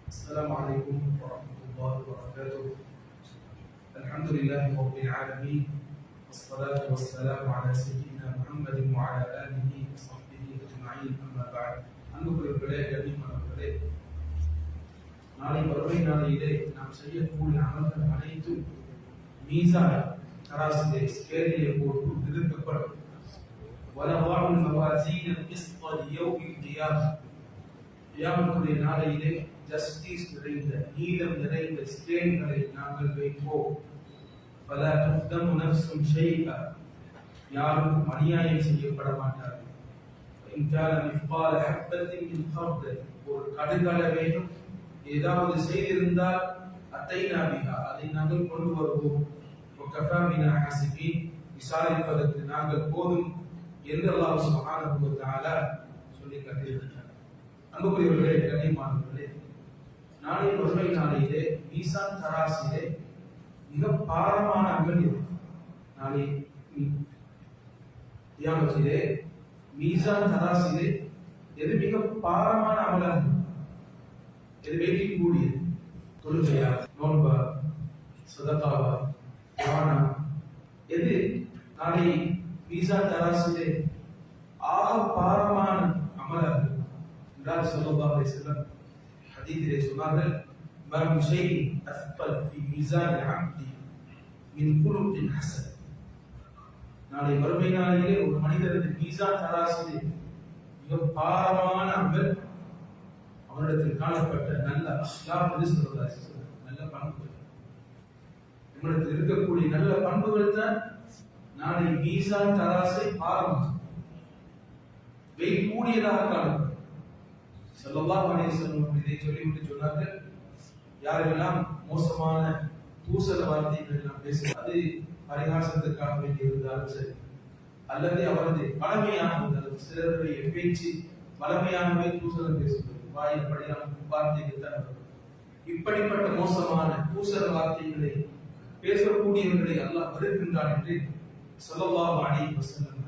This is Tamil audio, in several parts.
السلام عليكم ورحمة الله وبركاته. الحمد لله رب العالمين، والصلاة والسلام على سيدنا محمد وعلى آله وصحبه أجمعين. أما بعد. அன்புக்குரியவர்களே, கண்ணியமானவர்களே, நாளை வறுமை நாளையிலே நாம் செய்யக்கூடிய அமல்கள் அனைத்தும் மீசான் தராசிலே ஸ்கேலிலே போட்டு நிறுத்தப்படும். وَنَضَعُ الْمَوَازِينَ الْقِسْطَ لِيَوْمِ الْقِيَامَةِ கியாமத்துடைய நாளையிலே ஜஸ்டிஸ் நிறைந்த நீதம் நிறைந்த ஸ்கேல்களை நாங்கள் வைப்போம். فَلَا تُظْلَمُ نَفْسٌ شَيْئًا யாருக்கும் அநியாயம் செய்யப்பட மாட்டார்கள். وَإِنْ كَانَ مِثْقَالَ حَبَّةٍ مِنْ خَرْدَلٍ ஒரு கடுகளவேனும் ஏதாவது செய்திருந்தால் அத்தைனா பிஹா அதை நாங்கள் கொண்டு வருவோம். وَكَفَى بِنَا حَاسِبِينَ விசாரிப்பதற்கு நாங்கள் போதும் என்று அல்லாஹ் சுப்ஹானஹு வ தஆலா சொல்லி காட்டியிருக்கிறார். அன்புக்குரியவர்களே, கண்ணியமானவர்களே, நாளை வறுமை நாளையிலே மீசான் தராசிலே மிக பாரமான அமல் இது. நாளை கியாமத்திலே மீசான் தராசிலே எது மிக பாரமான அமலாக, எது வேண்டிக்கூடியது? தொழுகையா, நோன்பா, சதகாவா, தானா? எது நாளை மீசான் தராசிலே ஆக பாரமான அமலாக என்றால் ஸல்லல்லாஹு அலைஹி வஸல்லம் ஹதீஸிலே சொன்னார்கள், மா மின் ஷைஇன் அஸ்பல் ஃபீ மீசான் அப்தி மின் குலுகின் ஹஸன். நாளை வறுமை நாளிலே ஒரு மனிதரது மீசான் தராசிலே மிக பாரமான அமல் அவனிடத்தில் காணப்பட்ட நல்ல அஹ்லாக் என்று சொல்றார். நல்ல பண்புகள், நம்மிடத்தில் இருக்கக்கூடிய நல்ல பண்புகள் தான் நாளை மீசான் தராசை பாரமாக வைக்கக்கூடியதாக காணப்படும். ஸல்லல்லாஹு அலைஹி வஸல்லம் இதை சொல்லிவிட்டு சொன்னார்கள், யாரெல்லாம் மோசமான தூசண வார்த்தைகள் எல்லாம் பேசுகிறார், அது பரிகாசத்திற்காக வேண்டி இருந்தாலும் சரி, அல்லது அவரது பழமையான இருந்தாலும், சிலருடைய பேச்சு பழமையானவை தூசணம் பேசுவது, வாயில் படியான வார்த்தைகள் தான். இப்படிப்பட்ட மோசமான தூசண வார்த்தைகளை பேசக்கூடியவர்களை அல்லாஹ் வெறுக்கின்றான் என்று ஸல்லல்லாஹு அலைஹி வஸல்லம்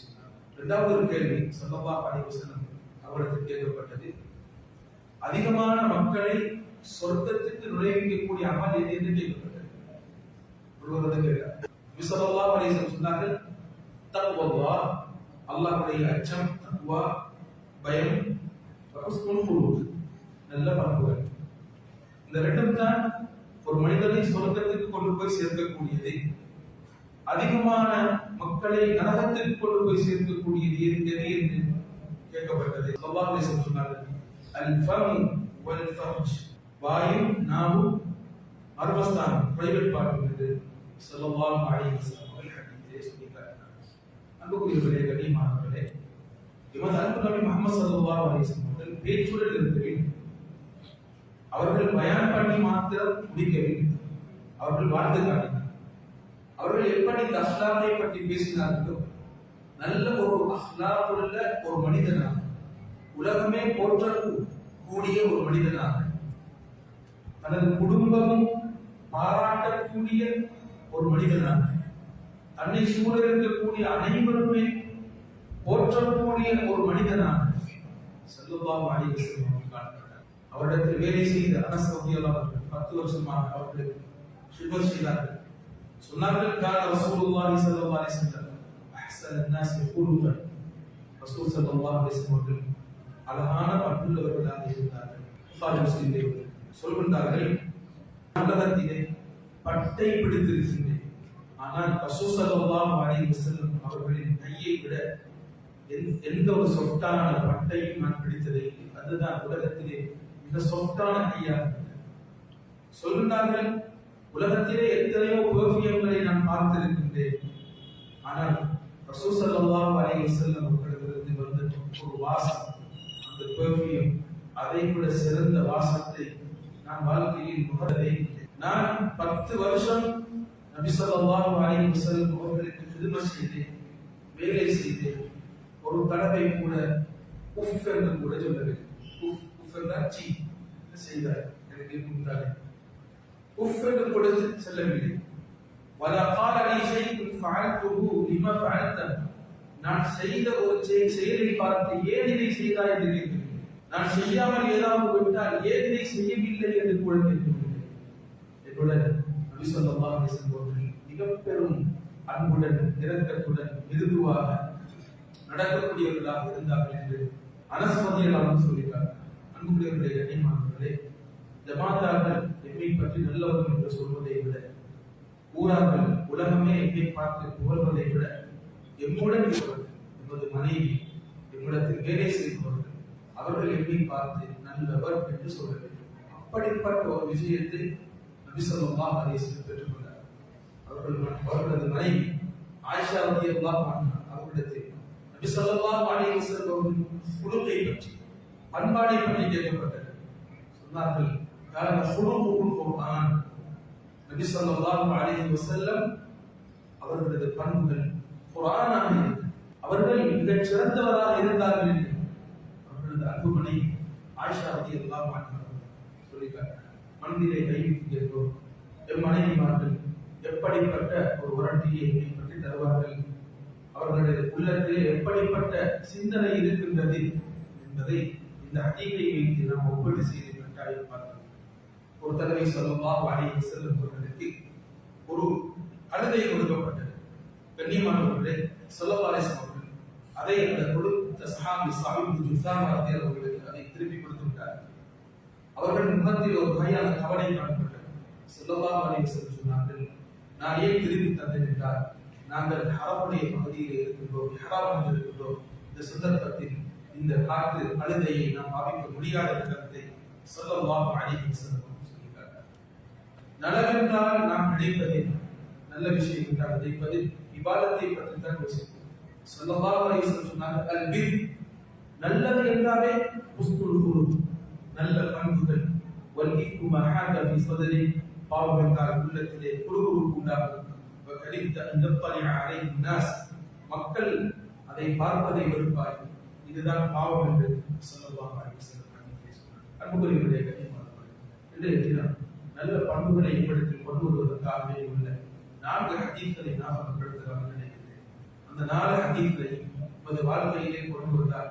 சொன்னார். இரண்டாவது ஒரு கேள்வி ஸல்லல்லாஹு அலைஹி வஸல்லம் அவருக்கு கேட்கப்பட்டது, அதிகமான மக்களை சொர்க்கத்துக்கு நுழைவிக்கக்கூடிய அமல் எது என்று கேட்கப்பட்டது. ஒருவர் கேட்டார். ஸல்லல்லாஹு அலைஹி வஸல்லம் சொன்னார்கள், தக்வல்லாஹ், அல்லாஹ்வுடைய அச்சம், தக்வா பயம், ஹுஸ்னுல் குலூக் நல்ல பண்புகள். இந்த ரெண்டும் தான் ஒரு மனிதனை சொர்க்கத்துக்கு கொண்டு போய் சேர்க்கக்கூடியது. அதிகமான மக்களை நரகத்திற்கு கொண்டு போய் சேர்க்கக்கூடியது எது என்று கேட்கப்பட்டது. ஸல்லல்லாஹு அலைஹி வஸல்லம் சொன்னார்கள், அல் ஃபம் வல் ஃபர்ஜ், வாயும் நாவும் மர்மஸ்தானம், பிரைவேட் பார்ட் என்று ஸல்லல்லாஹு அலைஹி வஸல்லம் ஹதீஸிலே சொல்லியிருக்கிறார். அன்புக்குரியவர்களே, கண்ணியமானவர்களே, இவன் அன்பு நபி முஹம்மது ஸல்லல்லாஹு அலைஹி வஸல்லம் அவர்கள் பேச்சுடன் இருக்க வேண்டும். அவர்கள் பயான் பண்ணி மாத்திரம் முடிக்க வேண்டும். அவர்கள் வாழ்ந்து காட்டினார். அவர்கள் எப்படி இந்த அஹ்லாக்கை பற்றி பேசினார்களோ, நல்ல ஒரு அஹ்லாக் உள்ள ஒரு மனிதனாக, உலகமே போற்றக்கூடிய ஒரு மனிதனாக, தனது குடும்பமும் பாராட்டக்கூடிய ஒரு மனிதனாக, தன்னை சூழ இருக்கக்கூடிய அனைவருமே போற்றக்கூடிய ஒரு மனிதனாக ஸல்லல்லாஹு அலைஹி வஸல்லம் காண்கிறார். அவரிடத்தில் வேலை செய்த அனஸ் ரலியல்லாஹு அன்ஹு 10 வருஷமாக அவர்களுக்கு ஹிதமத் செய்தார்கள். சொன்னார்கள், கான ரசூலுல்லாஹி ஸல்லல்லாஹு அலைஹி வஸல்லம் அஹ்ஸனன் நாஸ் குலுகன். ரசூல் ஸல்லல்லாஹு அலைஹி வஸல்லம் அவர்கள் அழகான பண்புள்ளவர்களாக இருந்தார்கள். புகாரி முஸ்லிமிலே சொல்கின்றார்கள், உலகத்திலே பட்டை பிடித்திருக்கின்றேன், ஆனால் ரசூல் ஸல்லல்லாஹு அலைஹி வஸல்லம் அவர்களின் கையை விட எந்த ஒரு சொஃப்டான பட்டையும் நான் பிடித்ததை இல்லை. அதுதான் உலகத்திலே மிக சொஃப்டான கையாக. சொல்கின்றார்கள், உலகத்திலே எத்தனையோ பெர்ஃபியூம்களை நான் பார்த்திருக்கின்றேன், ஆனால் ரசூல் ஸல்லல்லாஹு அலைஹி வஸல்லம் அவர்களிடமிருந்து வந்த ஒரு வாசம், அந்த பெர்ஃபியூம், அதை விட சிறந்த வாசத்தை நான் வாழ்க்கையில் நுகர்ந்ததே இல்லை. நான் 10 வருஷம் நபி ஸல்லல்லாஹு அலைஹி வஸல்லம் அவர்களுக்கு ஹிதமத் செய்தேன், வேலை செய்தேன். ஒரு தடவை கூட உஃப் என்று கூட சொல்லவில்லை. உஃப் என்றால் சீ செய்தார், எனக்கு முன்னாலே உஃப் என்று கூட சொல்லவில்லை. வலா قال لي شيء فعلته لما فعلت, நான் செய்த ஒரு செயலை பார்த்து ஏன் இதை செய்தாய் என்று கேட்கிறேன். நான் செய்யாமல் ஏதாவது விட்டால் ஏன் இதை செய்யவில்லை என்று கூட கேட்கவில்லை. என்னோட நபி ஸல்லல்லாஹு அலைஹி வஸல்லம் அவர்கள் மிக பெரும் அன்புடன் இரக்கத்துடன் மிருதுவாக நடக்கக்கூடியவர்களாக இருந்தார்கள் என்று அனஸ் ரலியல்லாஹு அன்ஹு சொல்கிறார். அன்புக்குரியவர்களே, கண்ணியமானவர்களே, ஜமாத்தார்கள் எம்மை பற்றி நல்லவர்கள் என்று சொல்வதை விட, ஊரார்கள் உலகமே எம்மை பார்த்து புகழ்வதை விட, எம்முடன் இருப்பவர்கள், எமது மனைவி, எம்மிடத்தில் வேலை செய்பவர்கள், அவர்கள் எம்மை பார்த்து நல்லவர் என்று சொல்ல வேண்டும். அப்படிப்பட்ட ஒரு விஷயத்தை நபி ஸல்லல்லாஹு அலைஹி வஸல்லம் பெற்றுக்கொண்டார். அவர்களது மனைவி ஆயிஷா ரலியல்லாஹு அன்ஹா அவர்களிடத்தில் நபி ஸல்லல்லாஹு அலைஹி வஸல்லம் அவர்களின் குலுக்கை பற்றி, பண்பாடை பற்றி கேட்கப்பட்டது. சொன்னார்கள், கான குலுகுல் குர்ஆன். நபி ஸல்லல்லாஹு அலைஹி வஸல்லம் அவர்களது பண்புகள் குர்ஆனாக இருந்தது. அவர்கள் மிகச் சிறந்தவராக இருந்தார்கள் என்று அவர்களது அன்புமணி ஆயிஷா ரலியல்லாஹு அன்ஹா சொல்லியிருக்காங்க. மனதிலே கை வைத்து கேட்கிறோம், எம் மனைவிமார்கள் எப்படிப்பட்ட ஒரு உரட்டியை பற்றி தருவார்கள், அவர்களுடைய உள்ளத்திலே எப்படிப்பட்ட சிந்தனை இருக்கின்றது என்பதை இந்த ஹதீஸை வைத்து நாம் ஒப்பீடு செய்து கட்டாயம் பார்க்கிறோம். ஒரு தடவை ஸல்லல்லாஹு அலைஹி வஸல்லம் அவர்களுக்கு ஒரு கழுதை கொடுக்கப்பட்டது. கண்ணியமானவர்களே, ஸல்லல்லாஹு அலைஹி வஸல்லம் அவர்கள் அதை அந்த கொடுத்த சஹாபி ஸஅத் பின் ஜுஸாமா ரலியல்லாஹு அவர்களுக்கு அதை திருப்பி கொடுத்து விட்டார். அவர்கள் முகத்தில் ஒரு வகையான கவலை காணப்பட்டது. ஸல்லல்லாஹு அலைஹி வஸல்லம் சொன்னார்கள், நான் ஏன் திருப்பி தந்தேன் என்றால், நாங்கள் ஹரமுடைய பகுதியில் இருக்கின்றோம், ஹராமில் இருக்கின்றோம். இந்த சந்தர்ப்பத்தில் இந்த காற்று கழுதையை நாம் பாவிக்க முடியாத கருத்தை ஸல்லல்லாஹு அலைஹி வஸல்லம் சொல்கிறார்கள். நலவென்றால் நாம் நினைப்பது, நல்ல விஷயம் என்றால் நினைப்பது, இபாதத்தை பற்றி தான் யோசிப்போம். ஸல்லல்லாஹு அலைஹி வஸல்லம் சொன்னார்கள், அல் பிர், நல்லது என்றாலே ஹுஸ்னுல் குலுக், நல்ல பண்புகள், வல் இஃகு மஹாத ஃபி ஸத்ரி, பாவம் என்றால் உள்ளத்திலே குறுகுறுப்பு உண்டாகும். வகரித்த அன் யத்தலிஅ அலைஹி நாஸ், மக்கள் அதை பார்ப்பதை வெறுப்பாய். இதுதான் பாவம் என்று ஸல்லல்லாஹு அலைஹி வஸல்லம் சொன்னார். அன்புக்குரியவர்களே, கண்ணியமானவர்களே, இன்றைய தினம் நல்ல பண்புகளை ஏற்படுத்தி கொண்டு வருவதற்காகவே உள்ள 4 ஹதீஸ்களை ஞாபகப்படுத்தலாம் நினைக்கிறேன். அந்த 4 ஹதீஸ்களை நமது வாழ்க்கையிலே கொண்டு வந்தால்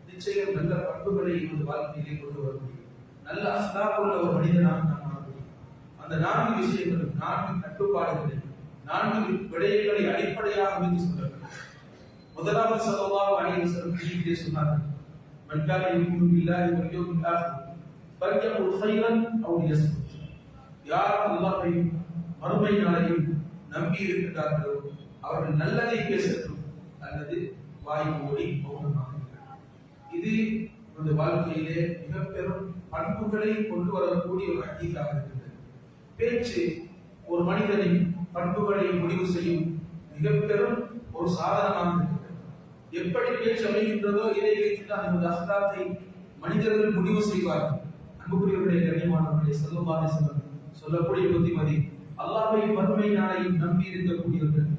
நிச்சயம் நல்ல பண்புகளை நமது வாழ்க்கையிலே கொண்டு வர முடியும். நல்ல அஸ்லாக் உள்ள ஒரு மனிதனாக நாம் மாற முடியும். அந்த 4 விஷயங்களும் 4 கட்டுப்பாடுகளை, 4 விடயங்களை அடிப்படையாக வைத்து சொல்லப்பட்டது. முதலாவது ஸல்லல்லாஹு அலைஹி வஸல்லம் ஹதீஸிலே சொன்னார்கள், மன் கான யுமினு பில்லாஹி வல் யௌமில் ஆகிர் ஃபல்யகுல் கைரன் அவ் லியஸ்முத். யார் அல்லாஹ்வையும் மறுமை நாளையும் நம்பி இருக்கிறார்களோ அவர்கள் நல்லதை பேசட்டும் அல்லது வாய் மூடி மௌனமாக இருக்கட்டும். இது நமது வாழ்க்கையிலே மிக பெரும் பண்புகளை கொண்டு வரக்கூடிய ஒரு ஹதீஸாக இருக்கிறது. பேச்சு ஒரு மனிதனின் பண்புகளை முடிவு செய்யும் மிக பெரும் ஒரு சாதனமாக இருக்கிறது. எப்படி பேச்சு அமைகின்றதோ இதை வைத்துதான் நமது அஹ்லாத்தை மனிதர்கள் முடிவு செய்வார்கள். அன்புக்குரியவர்களே, கண்ணியமானவர்களே, ஸல்லல்லாஹு அலைஹி வஸல்லம் சொல்லக்கூடிய புத்திமதி, அல்லாஹ்வை மறுமை நாளையும் நம்பி இருக்கக்கூடியவர்கள்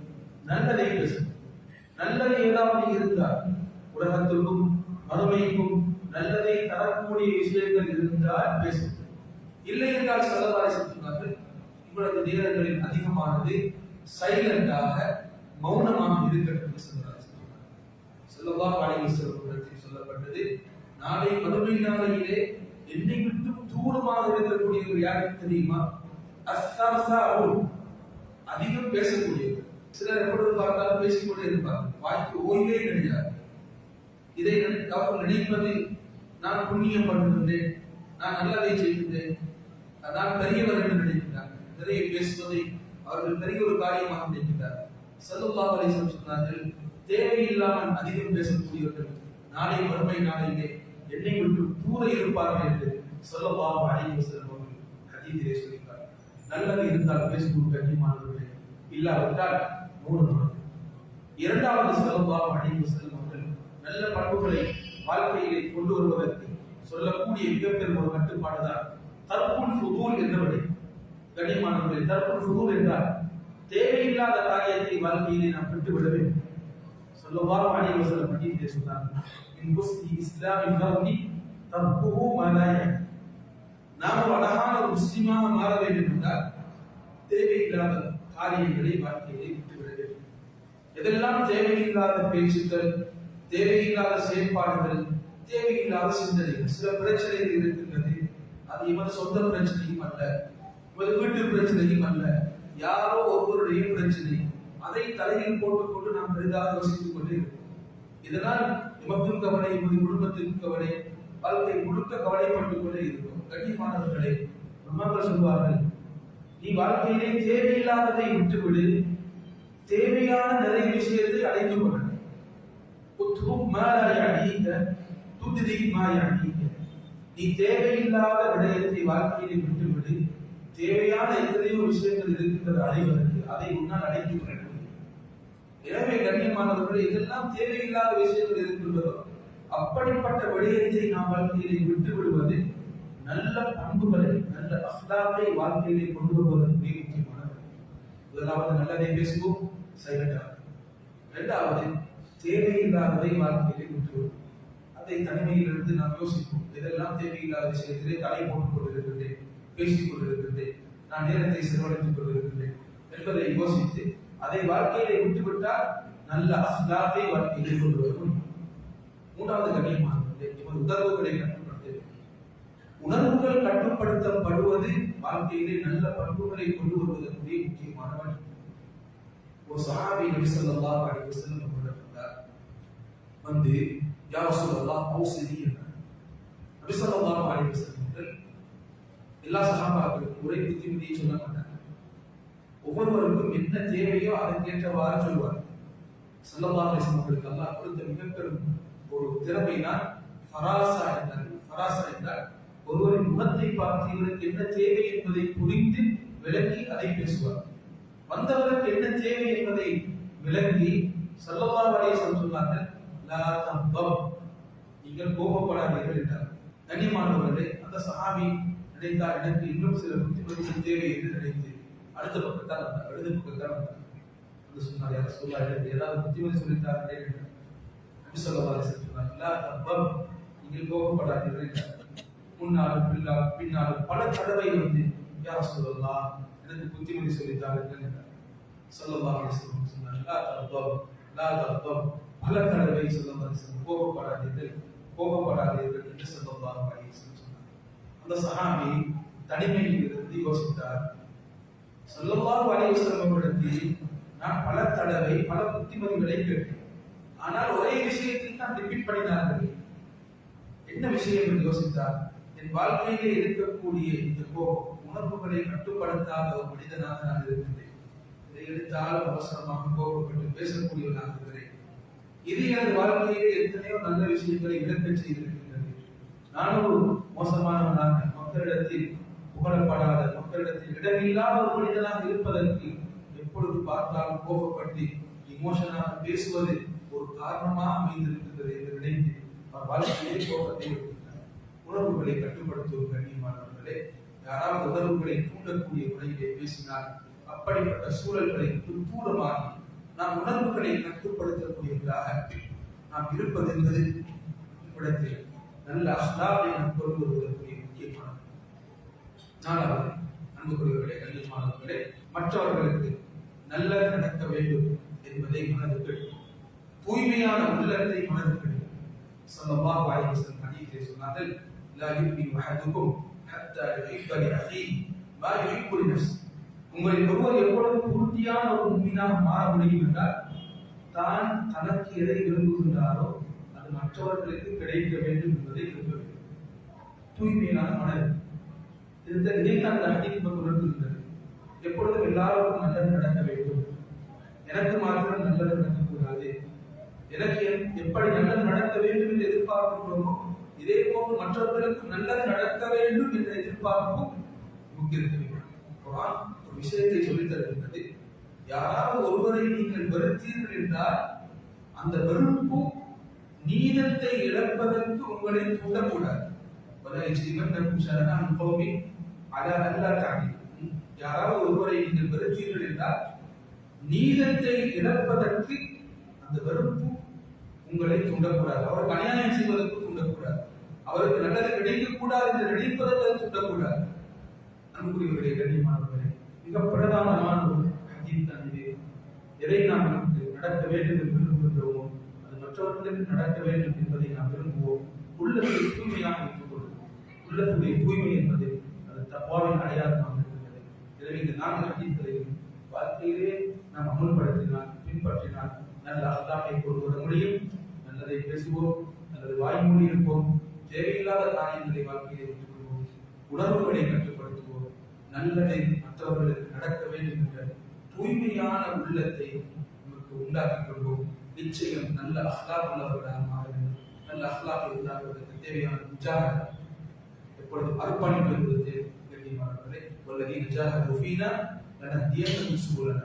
நல்லதை பேசும். நல்லது ஏதாவது இருந்தால், உலகத்திற்கும் மறுமைக்கும் நல்லதை தரக்கூடிய விஷயங்கள் இருந்தால் பேசும். இல்லை என்றால் ஸல்லல்லாஹு அலைஹி வஸல்லம் சொன்னார்கள், இவ்வளவு நேரங்களில் அதிகமானது சைலண்டாக மௌனமாக இருக்கட்டும் என்று ஸல்லல்லாஹு அலைஹி வஸல்லம் சொல்லப்பட்டது. நாளை மறுமை நாளையிலே என்னை விட்டு தூரமாக இருக்கக்கூடியவர் யாருக்கு தெரியுமா? அஸ்ஸர்ஸாஉன், அதிகம் பேசக்கூடியவர். சிலர் எப்பொழுது பார்த்தாலும் பேசிக்கொண்டே இருப்பார்கள், வாய்க்கு ஓய்வே கிடையாது. இதை அவர்கள் நினைப்பது, நான் புண்ணியம் பண்ணுகின்றேன், நான் நல்லதை செய்கின்றேன், நான் பெரியவர் என்று நினைக்கிறார்கள். நிறைய பேசுவதை அவர்கள் பெரிய ஒரு காரியமாக நினைக்கிறார்கள். ஸல்லல்லாஹு அலைஹி வஸல்லம் சொன்னார்கள், தேவையில்லாமல் அதிகம் பேசக்கூடியவர்கள் நாளை மறுமை நாளிலே என்னை விட்டு தூர இருப்பார்கள் என்று ஸல்லல்லாஹு அலைஹி வஸல்லம் அவர்கள் ஹதீஸிலே சொல்கிறார். நல்லது இருந்தால் பேசுவோம் கண்ணியமானவர்களே, இல்லாவிட்டால் மௌனமாக. இரண்டாவது ஸல்லல்லாஹு அலைஹி வஸல்லம் அவர்கள் நல்ல பண்புகளை வாழ்க்கையிலே கொண்டு வருவதற்கு சொல்லக்கூடிய மிகப்பெரும் ஒரு கட்டுப்பாடுதான் தர்க்குல் ஃபுதூல் என்றவரை. கண்ணியமானவர்களே, தர்க்குல் ஃபுதூல் என்றால் தேவையில்லாத காரியத்தை வாழ்க்கையிலே நாம் விட்டுவிட வேண்டும். ஸல்லல்லாஹு அலைஹி வஸல்லம் ஹதீஸிலே சொன்னார்கள், இன் குஸ்தி இஸ்லாமின் மர்இ தர்க்குஹு மா லா யஅனி. நாம் ஒரு அழகான ஒரு முஸ்லிமாக மாற வேண்டும் என்றால் தேவையில்லாத காரியங்களை வாழ்க்கையிலே விட்டுவிட வேண்டும். எதெல்லாம் தேவையில்லாத பேச்சுக்கள், தேவையில்லாத செயல்பாடுகள், தேவையில்லாத சிந்தனைகள். சில பிரச்சனைகள் இருக்கின்றது, அது இவன் சொந்த பிரச்சனையும் அல்ல, இவன் வீட்டு பிரச்சனையும் அல்ல, யாரோ ஒருவருடைய பிரச்சனை. அதை தலையில் போட்டுக்கொண்டு நாம் பெரிதாக யோசித்துக் கொண்டே இருக்கோம். இதனால் எமக்கும் கவலை, எமது குடும்பத்திற்கும் கவலை, வாழ்க்கை முழுக்க கவலைப்பட்டுக் கொண்டே இருக்கும். கண்ணியமானவர்களே, நம்மாக்கள் சொல்வார்கள், நீ வாழ்க்கையிலே தேவையில்லாததை விட்டுவிடு, தேவையான நிறைய விஷயத்தை அடைந்து கொள்ள. நீ தேவையில்லாத விடயத்தை வாழ்க்கையிலே விட்டுவிடு, தேவையான எத்தனையோ விஷயங்கள் இருக்கின்றது அடைவதற்கு, அதை உன்னால் அடைந்து கொள்ள. எனவே கண்ணியமானவர்கள், இதெல்லாம் தேவையில்லாத விஷயங்கள் இருக்கின்றதோ அப்படிப்பட்ட விடயத்தை நாம் வாழ்க்கையிலே விட்டு விடுவது, நல்ல பண்புகளை, நல்ல அஹ்லாக்கை வாழ்க்கையிலே கொண்டு வருவதற்கு மிக முக்கியமானது. முதலாவது நல்லதை பேசுவோம், சைலண்டாக. இரண்டாவது தேவையில்லாததை வாழ்க்கையிலே விட்டுவிடும். அதை தனிமையிலிருந்து நாம் யோசிப்போம், இதெல்லாம் தேவையில்லாத விஷயத்திலே தலை போட்டுக் கொண்டிருக்கின்றேன், பேசிக் கொண்டிருக்கின்றேன், நான் நேரத்தை செலவழித்துக் கொண்டிருக்கின்றேன் என்பதை யோசித்து அதை வாழ்க்கையிலே விட்டுவிட்டால் நல்ல அஹ்லாக்கை வாழ்க்கையிலே கொண்டு வரும். மூன்றாவது கண்ணியமானவர்களே, இவர் உணர்வுகளை கட்டுப்படுத்த. உணர்வுகள் கட்டுப்படுத்தப்படுவது வாழ்க்கையிலே நல்ல பண்புகளை கொண்டு வருவதற்கு முக்கியமான வழி. ஒரு சஹாபி நபி ஸல்லல்லாஹு அலைஹி வஸல்லம் அவர்கள் வந்து யா ரசூலல்லாஹ் ஔஸினி என்றார். நபி ஸல்லல்லாஹு அலைஹி வஸல்லம் அவர்கள் எல்லா சஹாபாக்களுக்கும் ஒரே புத்திமதியை சொல்ல மாட்டாங்க. ஒவ்வொருவருக்கும் என்ன தேவையோ அதற்கேற்றவாறு சொல்வார். ஸல்லல்லாஹு அலைஹி வஸல்லம் அவர்களுக்கு அல்லாஹ் கொடுத்த மிகப்பெரும் ஒரு திறமைதான் ஃபராசா என்றார். ஃபராசா என்றால் ஒருவரின் முகத்தை பார்த்து இவருக்கு என்ன தேவை என்பதை புரிந்து விளங்கி அதை பேசுவார். வந்தவருக்கு என்ன தேவை என்பதை விளங்கி ஸல்லல்லாஹு அலைஹி வஸல்லம் சொன்னார்கள், லா தஹ்தப், நீங்கள் கோபப்படாதீர்கள் என்றார். கண்ணியமானவர்களே, அந்த சஹாபி நினைத்தார், எனக்கு இன்னும் சில புத்திமதிகள் தேவை என்று நினைத்து அடுத்த பக்கத்தான் வந்தார். அடுத்த பக்கத்தான் வந்தார். அது சொன்னார், யார சொல்லா, எனக்கு ஏதாவது புத்திமதி சொல்லித்தார்களே என்றார். நபி ஸல்லல்லாஹு அலைஹி வஸல்லம் சொன்னார், லா தஹ்தப், நீங்கள் கோபப்படாதீர்கள் என்றார். முன்னாலும் பின்னாலும் பல தடவை வந்து யா ரசூலல்லாஹ், எனக்கு புத்திமதி சொல்லித்தார்கள் என்றார். ஸல்லல்லாஹு அலைஹி வஸல்லம் சொன்னார், லா தஹ்தப், லா தஹ்தப், பல தடவை ஸல்லல்லாஹு அலைஹி வஸல்லம் கோபப்படாதீர்கள், கோபப்படாதீர்கள் என்று ஸல்லல்லாஹு அலைஹி வஸல்லம் சொன்னார். அந்த சஹாபி தனிமையில் இருந்து யோசித்தார், ஸல்லல்லாஹு அலைஹி வஸல்லம் அவர்களிடத்தில் நான் பல தடவை பல புத்திமதிகளை கேட்டேன், ஆனால் ஒரே விஷயத்தில் தான் ரிப்பீட் பண்ணினார்கள். என்ன விஷயம் என்று யோசித்தார். என் வாழ்க்கையிலே இருக்கக்கூடிய இந்த கோபம், உணர்வுகளை கட்டுப்படுத்தாத ஒரு மனிதனாக நான் இருக்கின்றேன். இதை எடுத்தாலும் அவசரமாக கோபப்பட்டு பேசக்கூடியவனாக இருக்கிறேன். இது எனது வாழ்க்கையிலே எத்தனையோ நல்ல விஷயங்களை இழக்க செய்திருக்கின்றது. நான் ஒரு மோசமானவனாக, மக்களிடத்தில் புகழப்படாத, மக்களிடத்தில் இடமில்லாத ஒரு மனிதனாக இருப்பதற்கு எப்பொழுது பார்த்தாலும் கோபப்பட்டு இமோஷனாக பேசுவது ஒரு காரணமாக அமைந்திருக்கின்றது என்று நினைத்து அவர் வாழ்க்கையிலே கோபத்தை விடுகின்றார். உணர்வுகளை கட்டுப்படுத்தும் கண்ணியமானவர்களே, யாராவது உணர்வுகளை தூண்டக்கூடிய முறையிலே பேசினால் அப்படிப்பட்ட சூழல்களை தூரமாகி நாம் உணர்வுகளை கட்டுப்படுத்தக்கூடியவர்களாக நாம் இருப்பது என்பது இடத்தில் நல்ல அஹ்லாக்கை நாம் கொண்டு வருவதற்குரிய முக்கியமானது. நாலாவது, அன்புக்குரியவர்களே, கண்ணியமானவர்களே, மற்றவர்களுக்கு நல்லது நடக்க வேண்டும் என்பதை மனதில், தூய்மையான உள்ளத்தை மனதில். ஸல்லல்லாஹு அலைஹி வஸல்லம் ஹதீஸிலே சொன்னார்கள், லா யுமினு அஹதுக்கும் ஹத்தா யுஹிப்ப லிஅஹீஹி மா யுஹிப்பு லிநஃப்ஸிஹி. உங்களில் ஒருவர் எப்பொழுது பூர்த்தியான ஒரு முஃமினாக மாற முடியும் என்றால், தான் தனக்கு எதை விரும்புகின்றாரோ அது மற்றவர்களுக்கு கிடைக்க வேண்டும் என்பதை விரும்ப வேண்டும். தூய்மையான மனது. இதைத்தான் அந்த ஹதீஸ் உணர்த்துகின்றது. எப்பொழுதும் எல்லாருக்கும் நல்லது நடக்க வேண்டும், எனக்கு மாத்திரம் நல்லது நடக்கக்கூடாது. எனக்கு எப்படி நல்லது நடக்க வேண்டும் என்று எதிர்பார்க்கின்றோமோ இதே போன்று மற்றவர்களுக்கு நல்லது நடக்க வேண்டும் என்ற எதிர்பார்ப்பும் நமக்கு இருக்க வேண்டும். குர்ஆன் ஒரு விஷயத்தை சொல்லித் தருகின்றது. யாராவது ஒருவரை நீங்கள் வெறுத்தீர்கள் என்றால் அந்த வெறுப்பு நீதத்தை இழப்பதற்கு உங்களை தூண்டக்கூடாது. யாராவது ஒருவரை நீங்கள் வெறுத்தீர்கள் என்றால் நீதத்தை இழப்பதற்கு அந்த வெறுப்பு உங்களை தூண்டக்கூடாது. அவருக்கு அநியாயம் செய்வதற்கு தூண்டக்கூடாது. அவருக்கு நல்லது கிடைக்கக்கூடாது என்று நினைப்பதற்கு தூண்டக்கூடாது. அன்புக்குரியவர்களே, கண்ணியமானவர்களே, மிக பிரதானமான ஒரு ஹதீஸ் தான் இது. எதை நாம் நமக்கு நடக்க வேண்டும் என்று விரும்புகின்றோமோ அது மற்றவர்களுக்கு நடக்க வேண்டும் என்பதை நாம் விரும்புவோம். உள்ளத்துடைய தூய்மை என்பது அது தக்வாவின் அடையாளமாக இருக்கிறது. எனவே இந்த 4 ஹதீஸ்களையும் வாழ்க்கையிலே நாம் அமுல்படுத்தினால், பின்பற்றினால் நல்ல அல்லாஹ்வை கொண்டு வர முடியும். நல்லதை பேசுவோம், நல்லது வாய்மொழி இருப்போம், தேவையில்லாத காரியங்களை வாழ்க்கையை விட்டுக் கொள்வோம், உணர்வுகளை கட்டுப்படுத்துவோம், நல்லதை மற்றவர்களுக்கு நடக்க வேண்டும் என்ற தூய்மையான உள்ளத்தை நமக்கு உண்டாக்கிக் கொள்வோம். நிச்சயம் நல்ல அஹ்லாக் உள்ளவர்களாக மாற வேண்டும். நல்ல அஹ்லாக்கை உண்டாக்குவதற்கு தேவையான முஜாஹதா, எப்பொழுதும் அர்ப்பணிப்பு என்பது கண்ணியமானவர்களே. வல்லதீன ஜாஹது ஃபீனா லனஹ்தியன்னஹும் சுபுலனா.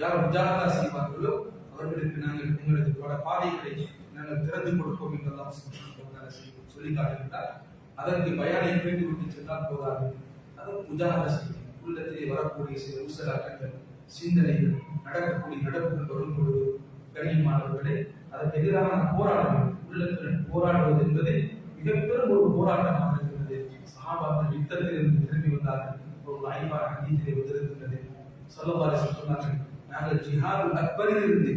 யார் முஜாஹதா செய்வார்களோ அவர்களுக்கு நாங்கள் எங்களது பல பாதைகளை நாங்கள் திறந்து கொடுப்போம் என்று அல்லாஹ் சுப்ஹானஹு வ தஆலா சொல்லி காட்டுகின்றார். அதற்கு பயானை கேட்டு விட்டு சென்றால் போதாது, அதற்கு முஜாஹதா செய்யும். உள்ளத்திலே வரக்கூடிய சில ஊசலாட்டங்கள், சிந்தனைகள், நடக்கக்கூடிய நடப்புகள் வரும் பொழுது கண்ணியமானவர்களே அதற்கு எதிராக நாம் போராட வேண்டும். உள்ளத்துடன் போராடுவது என்பது மிகப்பெரும் ஒரு போராட்டமாக இருக்கிறது. சஹாபாக்கள் யுத்தத்தில் இருந்து திரும்பி வந்தார்கள். ஒரு ஆய்வான ஹதீஸிலே வந்திருக்கின்றது. ஸல்லல்லாஹு அலைஹி வஸல்லம் சொன்னார்கள், நாங்கள் ஜிஹாதுல் அக்பரில் இருந்து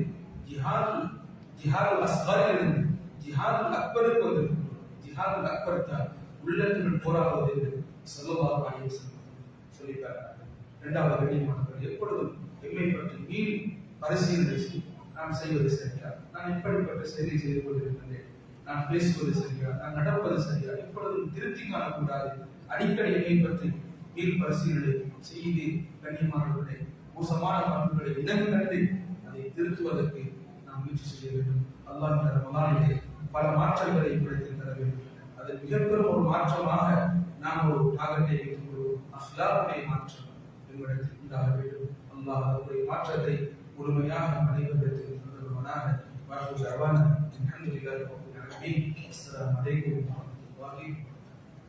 ஜிஹாதுல் அஸ்கரில் இருந்து ஜிஹாதுல் அக்பருக்கு வந்திருக்கிறோம். ஜிஹாதுல் அக்பர் தான் உள்ளத்துடன் போராடுவது என்று ஸல்லல்லாஹு அலைஹி வஸல்லம் சொல்லியிருக்கிறார்கள். இரண்டாவது கண்ணியமானவர்கள், எப்பொழுதும் எம்மை பற்றி மீள் பரிசீலனை செய்யும். நான் செய்வது சரியா, நான் எப்படிப்பட்ட செயலை செய்து கொண்டிருக்கின்றேன், நான் பேசுவது சரியா, நான் நடப்பது சரியா, எப்பொழுதும் திருத்தி காணக்கூடாது. அடிக்கடி எம்மை பற்றி மீள் பரிசீலனை செய்து கண்ணியமானவர்களை மோசமான பண்புகளை இனங்கண்டு அதை திருத்துவதற்கு நாம் முயற்சி செய்ய வேண்டும். அல்லாஹ் இந்த ரமலானிலே பல மாற்றங்களை ஏற்படுத்தி தர வேண்டும். அது மிகப்பெரும் ஒரு மாற்றமாக நாம் ஒரு டார்கெட்டை வைத்துக் கொள்வோம். அஹ்லாக்குடைய மாற்றம் எங்களிடத்தில் உண்டாக வேண்டும். அல்லாஹ் அதனுடைய மாற்றத்தை முழுமையாக அனைவரிடத்தில் தந்தருவானாக. வாஹிரு தஅவானா அல்ஹம்துலில்லாஹி ரப்பில் ஆலமீன். அஸ்ஸலாமு அலைக்கும்.